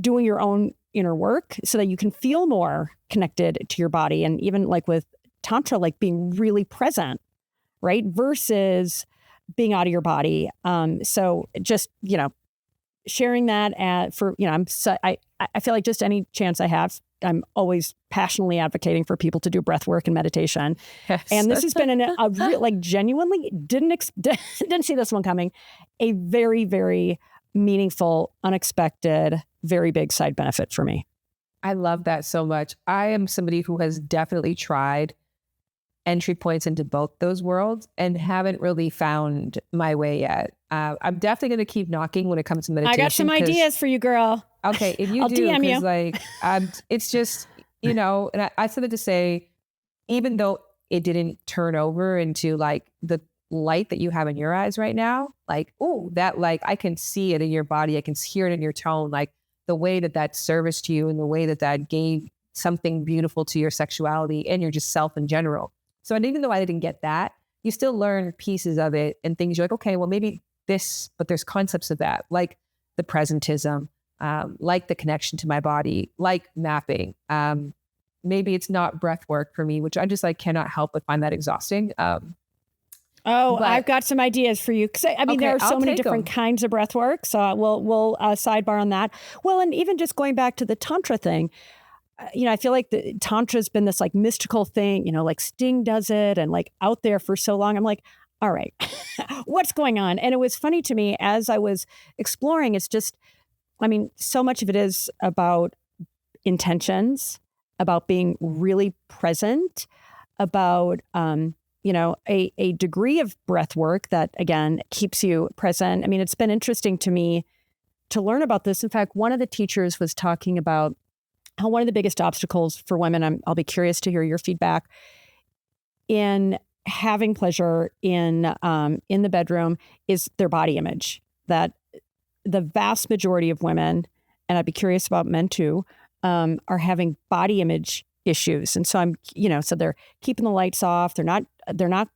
doing your own inner work so that you can feel more connected to your body. And even like with Tantra, like being really present, right? Versus being out of your body. So just, sharing that I feel like just any chance I have I'm always passionately advocating for people to do breath work and meditation. Yes. And this has been like genuinely didn't see this one coming. A very, very meaningful, unexpected, very big side benefit for me. I love that so much. I am somebody who has definitely tried entry points into both those worlds and haven't really found my way yet. I'm definitely going to keep knocking when it comes to meditation. I got some ideas for you, girl. Okay, if you I'll do, DM you. like, it's just, and I said it to say, even though it didn't turn over into like the light that you have in your eyes right now, like, oh, that like, I can see it in your body. I can hear it in your tone, like the way that serviced you and the way that gave something beautiful to your sexuality and your just self in general. So even though I didn't get that, you still learn pieces of it and things you're like, okay, well, maybe this, but there's concepts of that, like the presentism, like the connection to my body, like mapping. Maybe it's not breath work for me, which I just like cannot help but find that exhausting. I've got some ideas for you. Because there are so many different kinds of breath work. So we'll sidebar on that. Well, and even just going back to the Tantra thing, I feel like the Tantra's been this like mystical thing, like Sting does it and like out there for so long. I'm like, all right, what's going on? And it was funny to me as I was exploring, it's just, so much of it is about intentions, about being really present, about, a degree of breath work that, again, keeps you present. It's been interesting to me to learn about this. In fact, one of the teachers was talking about how one of the biggest obstacles for women, I'll be curious to hear your feedback, in having pleasure in the bedroom is their body image. That the vast majority of women, and I'd be curious about men too, are having body image issues. And so so they're keeping the lights off. They're not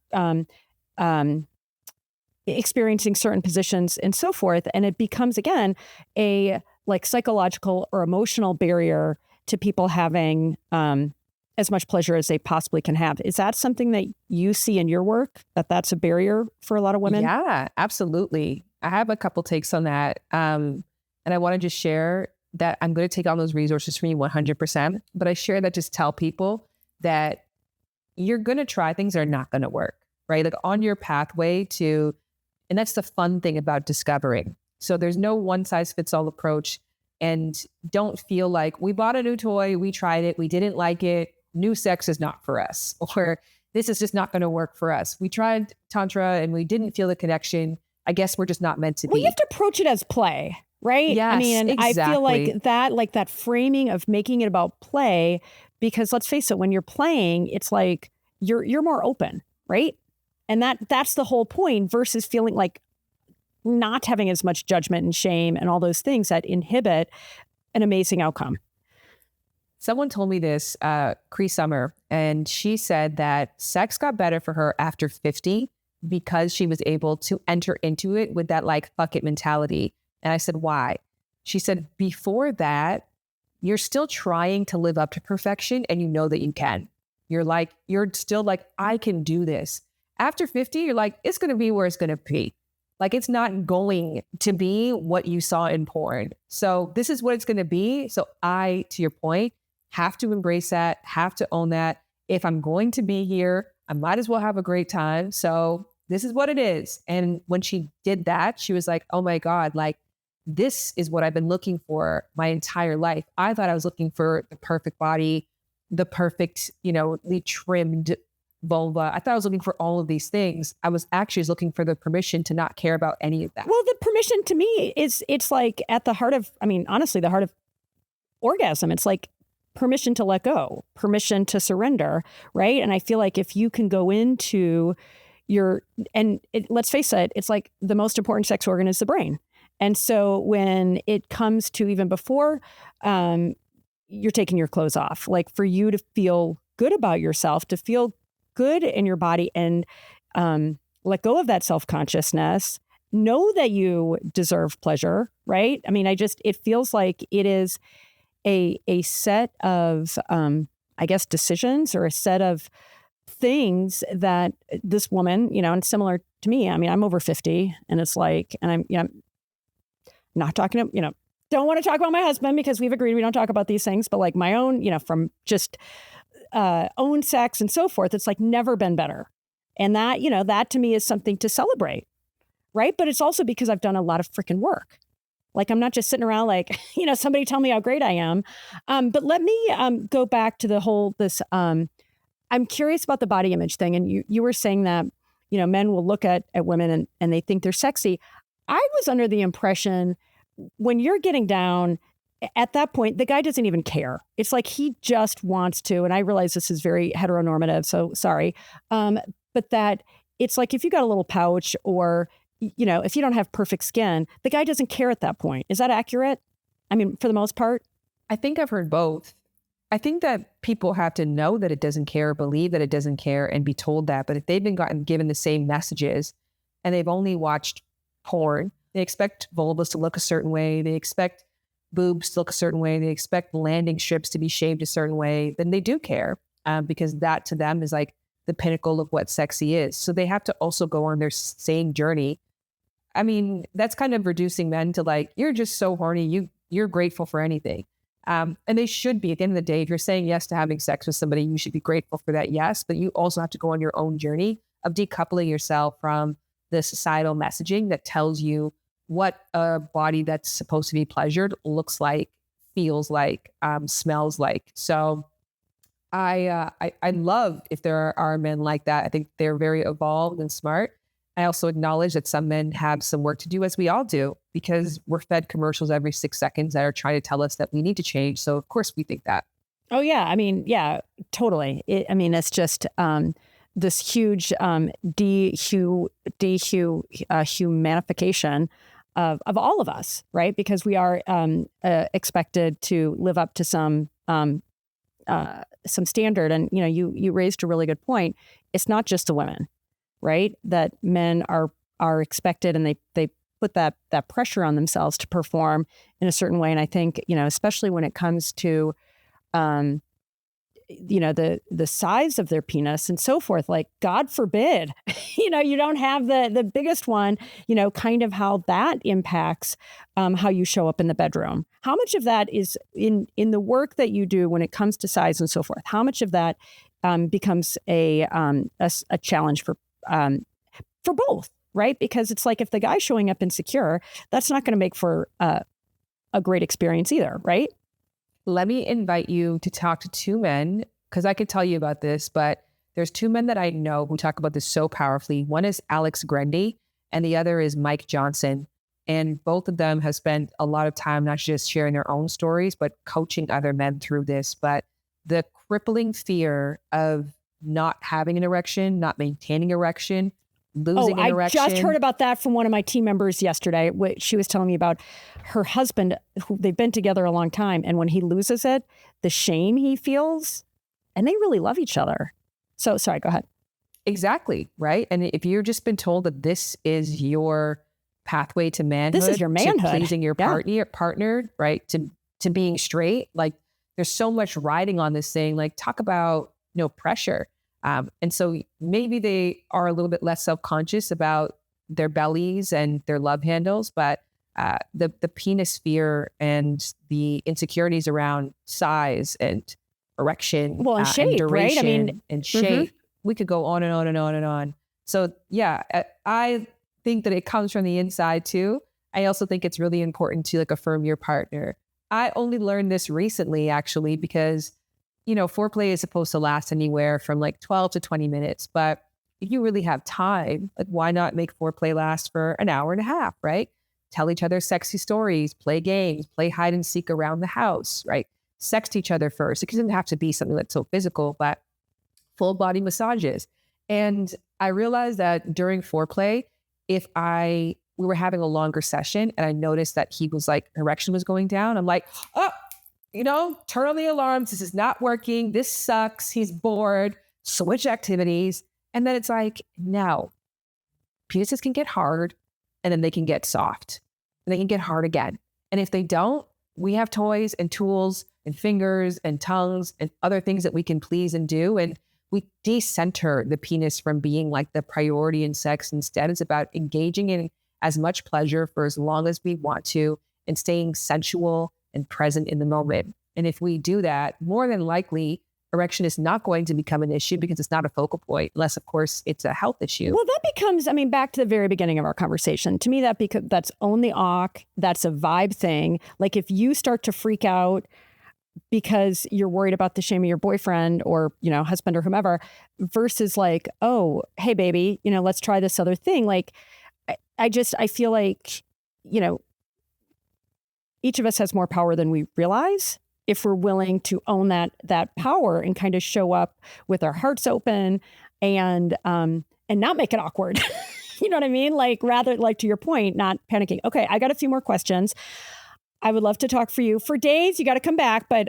experiencing certain positions and so forth. And it becomes, again, a like psychological or emotional barrier to people having as much pleasure as they possibly can have. Is that something that you see in your work, that's a barrier for a lot of women? Yeah, absolutely. I have a couple takes on that. And I want to just share that I'm going to take on those resources for you 100%. But I share that just tell people that you're going to try things that are not going to work, right? Like on your pathway to, and that's the fun thing about discovering. So there's no one size fits all approach. And don't feel like we bought a new toy, we tried it, we didn't like it, new sex is not for us, or this is just not going to work for us. We tried Tantra and we didn't feel the connection. I guess we're just not meant to be. Well, you have to approach it as play, right? Yes, exactly. I feel like that framing of making it about play, because let's face it, when you're playing, it's like you're more open, right? And that's the whole point, versus feeling like not having as much judgment and shame and all those things that inhibit an amazing outcome. Someone told me this, Cree Summer, and she said that sex got better for her after 50 because she was able to enter into it with that like fuck it mentality. And I said, why? She said, before that, you're still trying to live up to perfection and you know that you can. You're still like, I can do this. After 50, you're like, it's going to be where it's going to be. Like, it's not going to be what you saw in porn. So this is what it's going to be. So I, to your point, have to embrace that, have to own that. If I'm going to be here, I might as well have a great time. So this is what it is. And when she did that, she was like, oh my God, like, this is what I've been looking for my entire life. I thought I was looking for the perfect body, the perfect, the trimmed vulva. I thought I was looking for all of these things. I was actually looking for the permission to not care about any of that. Well, the permission to me it's like at the heart of, honestly, the heart of orgasm. It's like permission to let go, permission to surrender, right? And I feel like if you can go into let's face it, it's like the most important sex organ is the brain. And so when it comes to even before you're taking your clothes off, like for you to feel good about yourself, to feel good in your body and let go of that self-consciousness, know that you deserve pleasure, right? It feels like it is a set of, decisions or a set of things that this woman, and similar to me, I'm over 50 and it's like, and I'm not talking to, don't want to talk about my husband because we've agreed we don't talk about these things, but like my own, from just own sex and so forth, it's like never been better. And that, that to me is something to celebrate. Right. But it's also because I've done a lot of freaking work. Like, I'm not just sitting around like, somebody tell me how great I am. But let me go back to the whole, I'm curious about the body image thing. And you were saying that, men will look at women and they think they're sexy. I was under the impression when you're getting down at that point, the guy doesn't even care. It's like he just wants to. And I realize this is very heteronormative, so sorry. But that it's like if you got a little pouch or, if you don't have perfect skin, the guy doesn't care at that point. Is that accurate? I mean, for the most part? I think I've heard both. I think that people have to know that it doesn't care, believe that it doesn't care, and be told that. But if they've been given the same messages and they've only watched porn, they expect vulvas to look a certain way. They expect boobs to look a certain way. They expect landing strips to be shaped a certain way. Then they do care because that to them is like the pinnacle of what sexy is. So they have to also go on their same journey. I mean, that's kind of reducing men to like, you're just so horny. You're grateful for anything. And they should be. At the end of the day, if you're saying yes to having sex with somebody, you should be grateful for that, yes. But you also have to go on your own journey of decoupling yourself from the societal messaging that tells you what a body that's supposed to be pleasured looks like, feels like, smells like. So I love if there are men like that. I think they're very evolved and smart. I also acknowledge that some men have some work to do, as we all do, because we're fed commercials every 6 seconds that are trying to tell us that we need to change. So of course we think that. Oh yeah. I mean, yeah, totally. It's just this huge humanification of all of us, right? Because we are expected to live up to some standard. And, you raised a really good point. It's not just the women, right? That men are expected and they put that pressure on themselves to perform in a certain way. And I think, especially when it comes to, the size of their penis and so forth, like God forbid, you don't have the biggest one, kind of how that impacts how you show up in the bedroom. How much of that is in the work that you do when it comes to size and so forth? How much of that becomes a challenge for both, right? Because it's like if the guy's showing up insecure, that's not going to make for a great experience either, right? Let me invite you to talk to 2 men, because I could tell you about this, but there's 2 men that I know who talk about this so powerfully. One is Alex Grendy, and the other is Mike Johnson. And both of them have spent a lot of time not just sharing their own stories, but coaching other men through this. But the crippling fear of not having an erection, not maintaining erection, losing an erection. I just heard about that from one of my team members yesterday. She was telling me about her husband, who they've been together a long time. And when he loses it, the shame he feels, and they really love each other. So sorry, go ahead. Exactly. Right. And if you've just been told that this is your pathway to manhood, this is your manhood, to pleasing your partner, right. To being straight, like there's so much riding on this thing, like talk about, pressure. And so maybe they are a little bit less self-conscious about their bellies and their love handles, but the penis fear and the insecurities around size and erection, and shape, and duration, right? and shape. We could go on and on and on and on. So yeah, I think that it comes from the inside too. I also think it's really important to like affirm your partner. I only learned this recently, actually, because foreplay is supposed to last anywhere from like 12 to 20 minutes. But if you really have time, like why not make foreplay last for an hour and a half, right? Tell each other sexy stories, play games, play hide and seek around the house, right? Sext each other first. It doesn't have to be something that's so physical, but full body massages. And I realized that during foreplay, if we were having a longer session and I noticed that he was like, erection was going down, I'm like, oh, turn on the alarms. This is not working. This sucks. He's bored. Switch activities. And then it's like, now, penises can get hard and then they can get soft and they can get hard again. And if they don't, we have toys and tools and fingers and tongues and other things that we can please and do. And we decenter the penis from being like the priority in sex. Instead, it's about engaging in as much pleasure for as long as we want to and staying sensual and present in the moment. And if we do that, more than likely, erection is not going to become an issue because it's not a focal point, unless, of course, it's a health issue. Well, that becomes, back to the very beginning of our conversation. To me, that's own the awk. That's a vibe thing. Like if you start to freak out because you're worried about the shame of your boyfriend or, husband or whomever, versus like, oh, hey, baby, let's try this other thing. Like, I feel like, each of us has more power than we realize if we're willing to own that power and kind of show up with our hearts open and not make it awkward. You know what I mean? Like rather, like to your point, not panicking. Okay, I got a few more questions. I would love to talk for you for days. You got to come back. But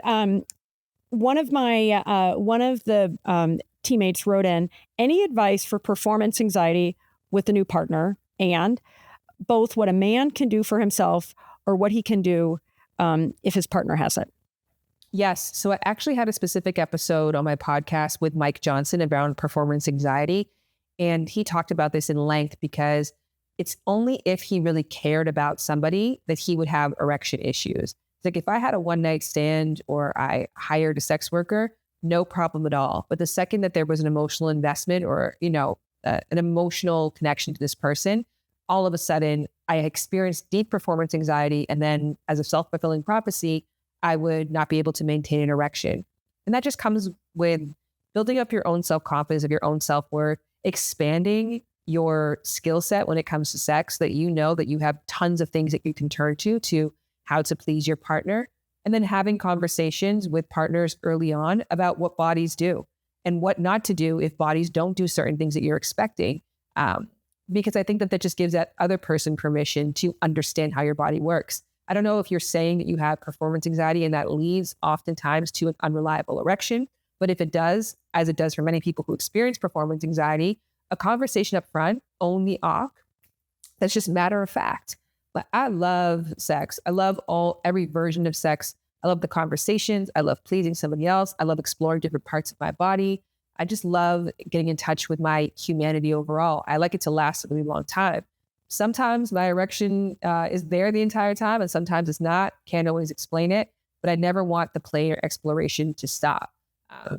one of the teammates wrote in, any advice for performance anxiety with a new partner, and both what a man can do for himself or what he can do if his partner has it. Yes. So I actually had a specific episode on my podcast with Mike Johnson around performance anxiety. And he talked about this in length because it's only if he really cared about somebody that he would have erection issues. Like if I had a one night stand or I hired a sex worker, no problem at all. But the second that there was an emotional investment or, an emotional connection to this person, all of a sudden I experienced deep performance anxiety. And then as a self-fulfilling prophecy, I would not be able to maintain an erection. And that just comes with building up your own self-confidence, of your own self-worth, expanding your skill set when it comes to sex, that you know that you have tons of things that you can turn to how to please your partner, and then having conversations with partners early on about what bodies do and what not to do if bodies don't do certain things that you're expecting. Because I think that just gives that other person permission to understand how your body works. I don't know if you're saying that you have performance anxiety and that leads oftentimes to an unreliable erection, but if it does, as it does for many people who experience performance anxiety, a conversation up front, own the awk, that's just matter of fact. But I love sex. I love every version of sex. I love the conversations. I love pleasing somebody else. I love exploring different parts of my body. I just love getting in touch with my humanity overall. I like it to last a really long time. Sometimes my erection is there the entire time and sometimes it's not. Can't always explain it, but I never want the play or exploration to stop.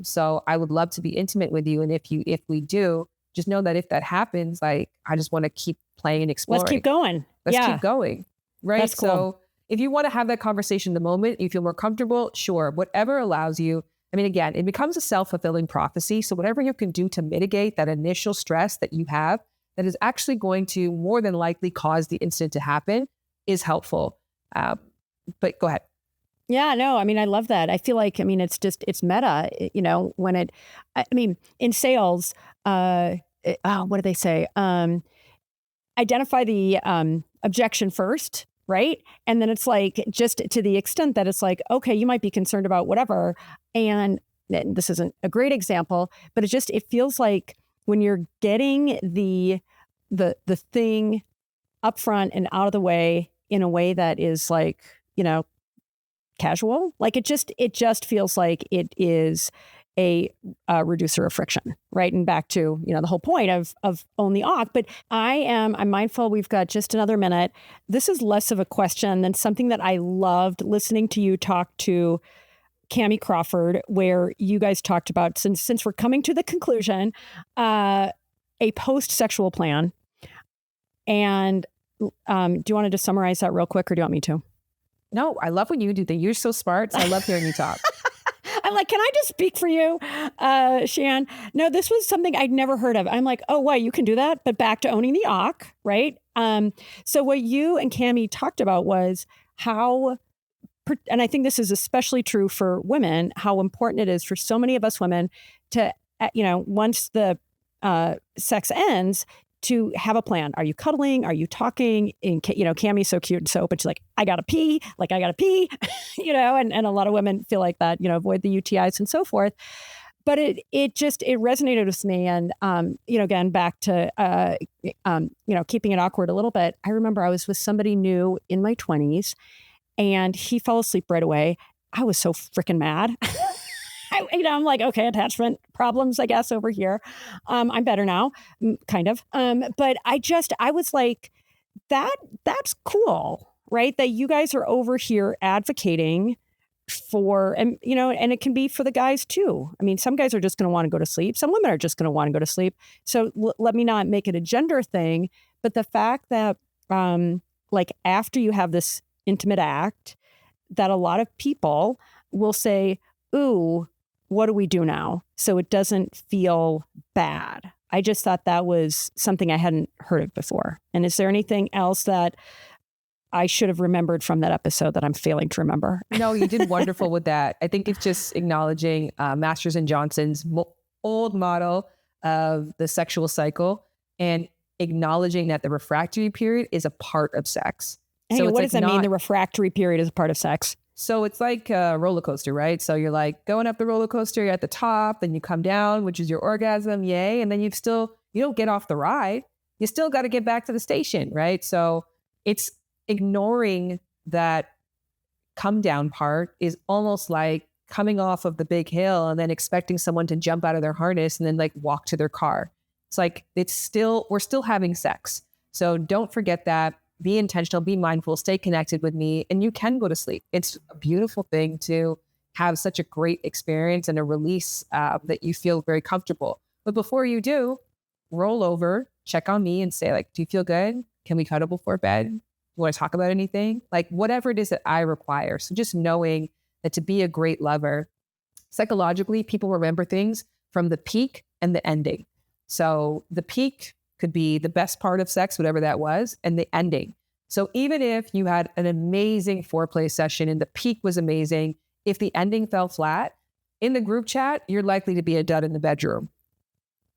So I would love to be intimate with you. And if we do, just know that if that happens, like I just want to keep playing and exploring. Let's keep going. Let's keep going. Right. That's cool. So if you want to have that conversation in the moment, you feel more comfortable, sure. Whatever allows you. I mean, again, it becomes a self-fulfilling prophecy. So whatever you can do to mitigate that initial stress that you have, that is actually going to more than likely cause the incident to happen is helpful. But go ahead. Yeah, no, I love that. I feel like, it's meta, in sales, what do they say? Identify the objection first, right? And then it's like, just to the extent that it's like, okay, you might be concerned about whatever. And this isn't a great example, but it feels like when you're getting the thing up front and out of the way in a way that is like, casual, like it just feels like it is a reducer of friction, right? And back to, the whole point of own the awk. But I'm mindful we've got just another minute. This is less of a question than something that I loved listening to you talk to Cammie Crawford, where you guys talked about, since we're coming to the conclusion, a post-sexual plan. And do you want to just summarize that real quick, or do you want me to? No, I love when you do that. You're so smart. So I love hearing you talk. I'm like, can I just speak for you, Shan? No, this was something I'd never heard of. I'm like, oh, wow, you can do that. But back to owning the awk, right? So what you and Cammie talked about was how, and I think this is especially true for women, how important it is for so many of us women to, once the sex ends, to have a plan. Are you cuddling? Are you talking? And, Cammie's so cute and so open. She's like, I gotta pee. And a lot of women feel like that, avoid the UTIs and so forth. But it resonated with me. And, again, back to, keeping it awkward a little bit. I remember I was with somebody new in my 20s and he fell asleep right away. I was so freaking mad. I'm like, okay, attachment problems, I guess, over here. I'm better now, kind of. But I was like, that's cool. right? That you guys are over here advocating for, and and it can be for the guys too. I mean, some guys are just going to want to go to sleep. Some women are just going to want to go to sleep. So let me not make it a gender thing, but the fact that like after you have this intimate act, that a lot of people will say, ooh, what do we do now? So it doesn't feel bad. I just thought that was something I hadn't heard of before. And is there anything else that I should have remembered from that episode that I'm failing to remember? No, you did wonderful with that. I think it's just acknowledging Masters and Johnson's old model of the sexual cycle and acknowledging that the refractory period is a part of sex. So what does that mean? The refractory period is a part of sex? So it's like a roller coaster, right? So you're like going up the roller coaster, you're at the top, then you come down, which is your orgasm, yay. And then you don't get off the ride. You still got to get back to the station, right? So it's ignoring that come down part is almost like coming off of the big hill and then expecting someone to jump out of their harness and then like walk to their car. It's like, we're still having sex. So don't forget that. Be intentional, be mindful, stay connected with me, and you can go to sleep. It's a beautiful thing to have such a great experience and a release that you feel very comfortable. But before you do, roll over, check on me and say like, do you feel good? Can we cuddle before bed? You want to talk about anything? Like whatever it is that I require. So just knowing that to be a great lover, psychologically, people remember things from the peak and the ending. So the peak could be the best part of sex, whatever that was, and the ending. So even if you had an amazing foreplay session and the peak was amazing, if the ending fell flat, in the group chat, you're likely to be a dud in the bedroom.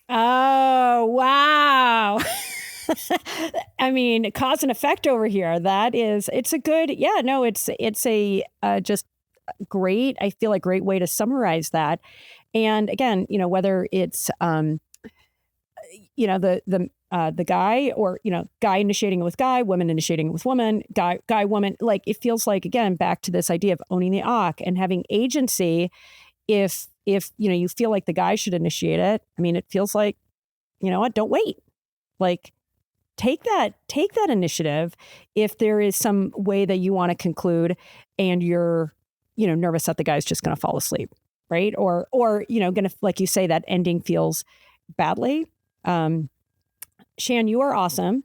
Oh, wow. I mean, cause and effect over here. It's a good, it's a just great, I feel like great way to summarize that. And again, whether it's, the guy or, guy initiating it with guy, woman initiating it with woman, guy, woman, like it feels like, again, back to this idea of owning the awk and having agency. If you feel like the guy should initiate it, I mean, it feels like, you know what, don't wait. Like take that initiative. If there is some way that you want to conclude and you're, nervous that the guy's just going to fall asleep. Right. Or, going to, like you say, that ending feels badly. Shan, you are awesome.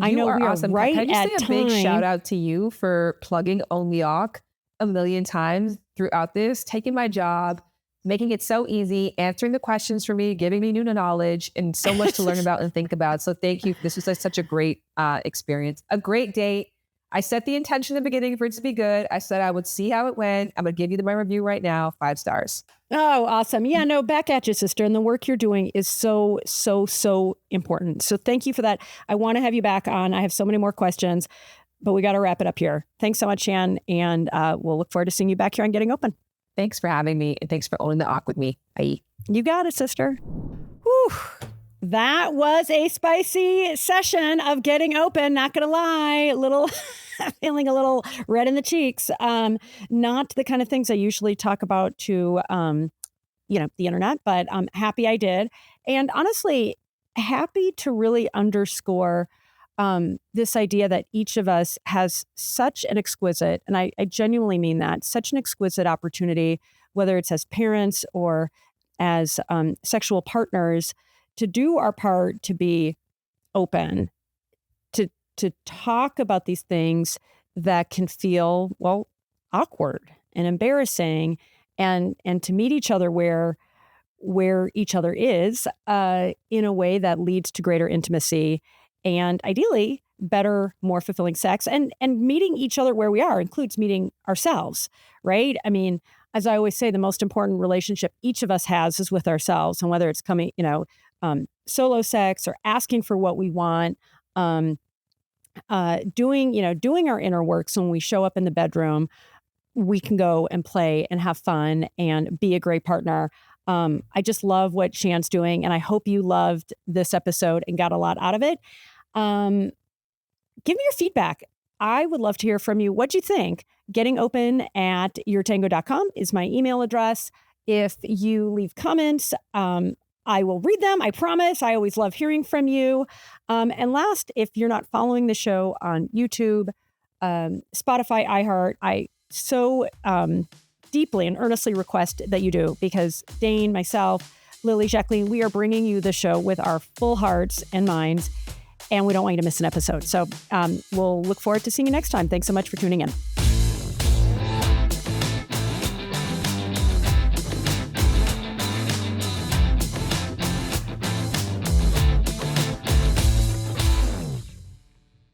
I know we are awesome. Right Can I just say a big shout out to you for plugging Own the Awk a million times throughout this, taking my job, making it so easy, answering the questions for me, giving me new knowledge and so much to learn about and think about. So thank you. This was such a great experience, a great date. I set the intention in the beginning for it to be good. I said I would see how it went. I'm going to give you my review right now, 5 stars. Oh, awesome. Yeah, no, back at you, sister. And the work you're doing is so, so, so important. So thank you for that. I want to have you back on. I have so many more questions, but we got to wrap it up here. Thanks so much, Shan. And we'll look forward to seeing you back here on Getting Open. Thanks for having me. And thanks for owning the awk with me. Bye. You got it, sister. Whew. That was a spicy session of Getting Open. Not going to lie, feeling a little red in the cheeks. Not the kind of things I usually talk about to, the internet, but I'm happy I did. And honestly, happy to really underscore this idea that each of us has such an exquisite, and I genuinely mean that, such an exquisite opportunity, whether it's as parents or as sexual partners, to do our part to be open, to talk about these things that can feel, well, awkward and embarrassing, and to meet each other where each other is in a way that leads to greater intimacy and ideally better, more fulfilling sex. And meeting each other where we are includes meeting ourselves, right? I mean, as I always say, the most important relationship each of us has is with ourselves. And whether it's coming, solo sex or asking for what we want, doing our inner work. So when we show up in the bedroom, we can go and play and have fun and be a great partner. I just love what Shan's doing, and I hope you loved this episode and got a lot out of it. Give me your feedback. I would love to hear from you. What'd you think? gettingopen@yourtango.com is my email address. If you leave comments, I will read them. I promise. I always love hearing from you. And last, if you're not following the show on YouTube, Spotify, iHeart. I so deeply and earnestly request that you do, because Dane, myself, Lily, Jacqueline, we are bringing you the show with our full hearts and minds, and we don't want you to miss an episode. So we'll look forward to seeing you next time. Thanks so much for tuning in.